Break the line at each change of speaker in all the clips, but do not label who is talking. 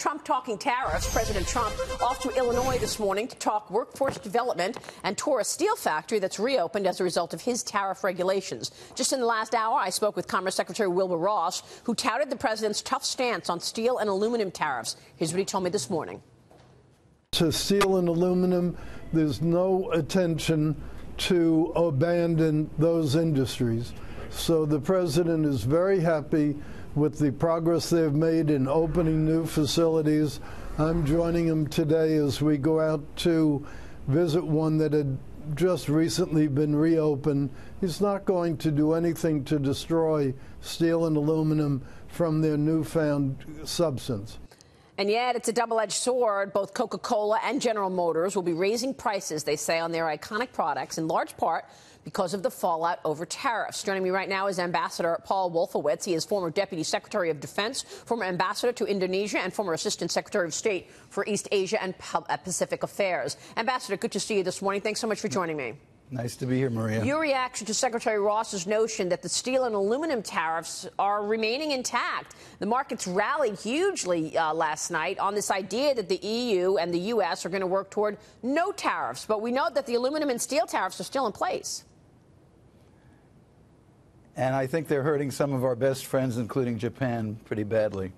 Trump talking tariffs. President Trump off to Illinois this morning to talk workforce development and tour a steel factory that's reopened as a result of his tariff regulations. Just in the last hour, I spoke with Commerce Secretary Wilbur Ross, who touted the president's tough stance on steel and aluminum tariffs. Here's what he told me this morning.
To steel and aluminum, there's no intention to abandon those industries. So the president is very happy with the progress they've made in opening new facilities. I'm joining him today as we go out to visit one that had just recently been reopened. He's not going to do anything to destroy steel and aluminum from their newfound substance.
And yet it's a double-edged sword. Both Coca-Cola and General Motors will be raising prices, they say, on their iconic products, in large part because of the fallout over tariffs. Joining me right now is Ambassador Paul Wolfowitz. He is former Deputy Secretary of Defense, former Ambassador to Indonesia, and former Assistant Secretary of State for East Asia and Pacific Affairs. Ambassador, good to see you this morning. Thanks so much for joining me.
Nice to be here, Maria.
Your reaction to Secretary Ross's notion that the steel and aluminum tariffs are remaining intact. The markets rallied hugely last night on this idea that the EU and the U.S. are going to work toward no tariffs. But we know that the aluminum and steel tariffs are still in place.
And I think they're hurting some of our best friends, including Japan, pretty badly.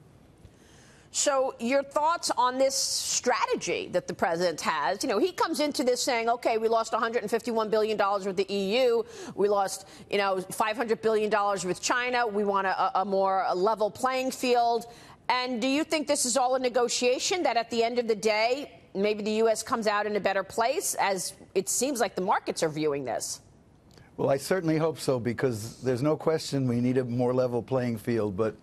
So your thoughts on this strategy that the president has? You know, he comes into this saying, OK, we lost $151 billion with the EU. We lost, $500 billion with China. We want a more level playing field. And do you think this is all a negotiation, that at the end of the day, maybe the U.S. comes out in a better place, as it seems like the markets are viewing this?
Well, I certainly hope so, because there's no question we need a more level playing field. But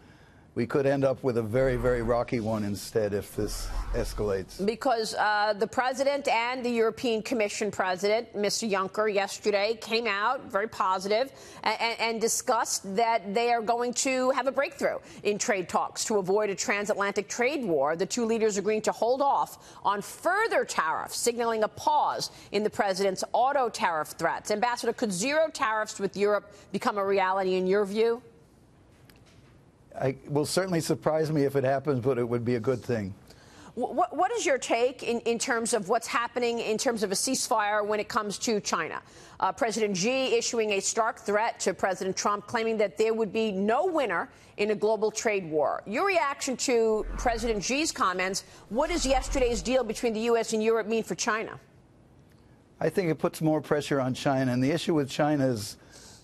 we could end up with a very, very rocky one instead if this escalates. Because
the president and the European Commission president, Mr. Juncker, yesterday came out very positive and discussed that they are going to have a breakthrough in trade talks to avoid a transatlantic trade war. The two leaders agreeing to hold off on further tariffs, signaling a pause in the president's auto tariff threats. Ambassador, could zero tariffs with Europe become a reality in your view?
It will certainly surprise me if it happens, but it would be a good thing.
What is your take in terms of what's happening in terms of a ceasefire when it comes to China? President Xi issuing a stark threat to President Trump, claiming that there would be no winner in a global trade war. Your reaction to President Xi's comments, what does yesterday's deal between the U.S. and Europe mean for China?
I think it puts more pressure on China. And the issue with China is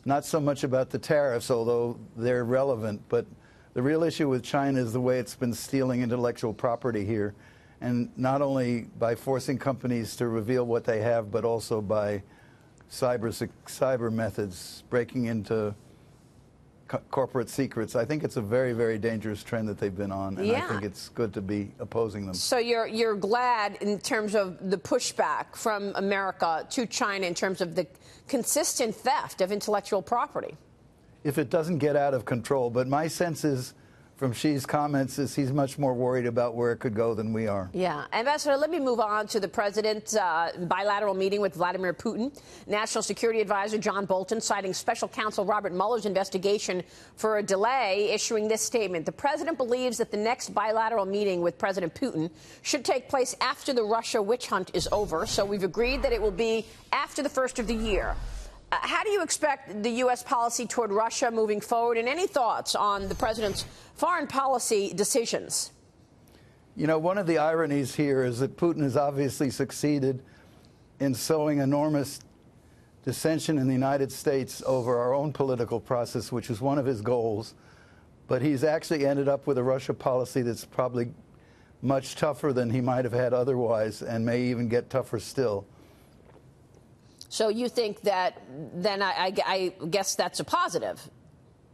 not so much about the tariffs, although they're relevant, but the real issue with China is the way it's been stealing intellectual property here, and not only by forcing companies to reveal what they have, but also by cyber methods, breaking into corporate secrets. I think it's a very, very dangerous trend that they've been on, and I think it's good to be opposing them.
So you're glad in terms of the pushback from America to China in terms of the consistent theft of intellectual property?
If it doesn't get out of control. But my sense is, from Xi's comments, is he's much more worried about where it could go than we are.
Yeah. Ambassador, let me move on to the president's bilateral meeting with Vladimir Putin. National Security Advisor John Bolton citing Special Counsel Robert Mueller's investigation for a delay, issuing this statement. The president believes that the next bilateral meeting with President Putin should take place after the Russia witch hunt is over. So we've agreed that it will be after the first of the year. How do you expect the U.S. policy toward Russia moving forward, and any thoughts on the president's foreign policy decisions?
You know, one of the ironies here is that Putin has obviously succeeded in sowing enormous dissension in the United States over our own political process, which is one of his goals. But he's actually ended up with a Russia policy that's probably much tougher than he might have had otherwise, and may even get tougher still.
So you think that then I guess that's a positive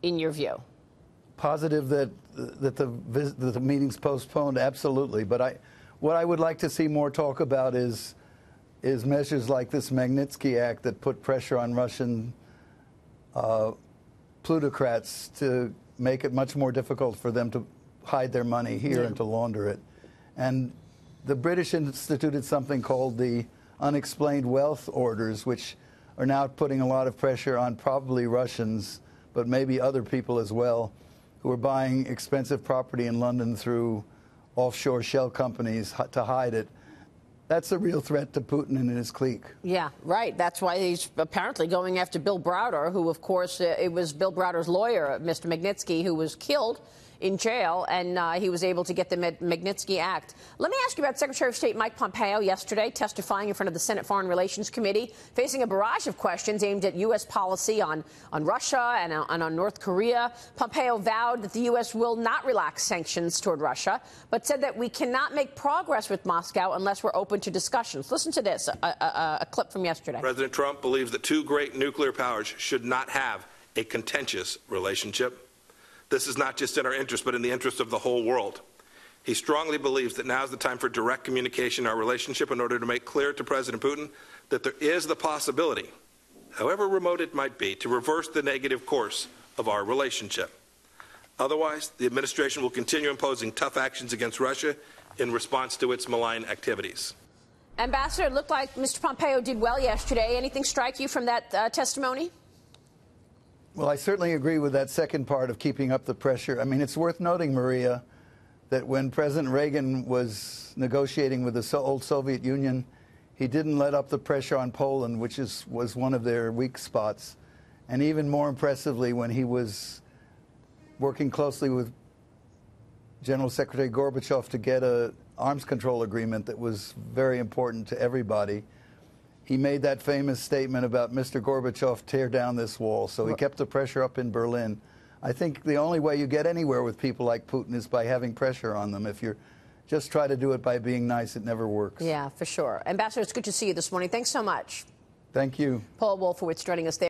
in your view?
Positive that the meeting's postponed, absolutely. But what I would like to see more talk about is measures like this Magnitsky Act that put pressure on Russian plutocrats to make it much more difficult for them to hide their money here and to launder it. And the British instituted something called the unexplained wealth orders, which are now putting a lot of pressure on probably Russians, but maybe other people as well, who are buying expensive property in London through offshore shell companies to hide it. That's a real threat to Putin and his clique.
Yeah, right. That's why he's apparently going after Bill Browder, who, of course, it was Bill Browder's lawyer, Mr. Magnitsky, who was killed in jail, and he was able to get the Magnitsky Act. Let me ask you about Secretary of State Mike Pompeo yesterday, testifying in front of the Senate Foreign Relations Committee, facing a barrage of questions aimed at U.S. policy on Russia and on North Korea. Pompeo vowed that the U.S. will not relax sanctions toward Russia, but said that we cannot make progress with Moscow unless we're open to discussions. Listen to this, a clip from yesterday.
President Trump believes that two great nuclear powers should not have a contentious relationship. This is not just in our interest, but in the interest of the whole world. He strongly believes that now is the time for direct communication in our relationship in order to make clear to President Putin that there is the possibility, however remote it might be, to reverse the negative course of our relationship. Otherwise, the administration will continue imposing tough actions against Russia in response to its malign activities.
Ambassador, it looked like Mr. Pompeo did well yesterday. Anything strike you from that testimony?
Well, I certainly agree with that second part of keeping up the pressure. I mean, it's worth noting, Maria, that when President Reagan was negotiating with the old Soviet Union, he didn't let up the pressure on Poland, which was one of their weak spots. And even more impressively, when he was working closely with General Secretary Gorbachev to get an arms control agreement that was very important to everybody, he made that famous statement about Mr. Gorbachev, tear down this wall. So he kept the pressure up in Berlin. I think the only way you get anywhere with people like Putin is by having pressure on them. If you just try to do it by being nice, it never works.
Yeah, for sure. Ambassador, it's good to see you this morning. Thanks so much.
Thank you.
Paul Wolfowitz joining us there.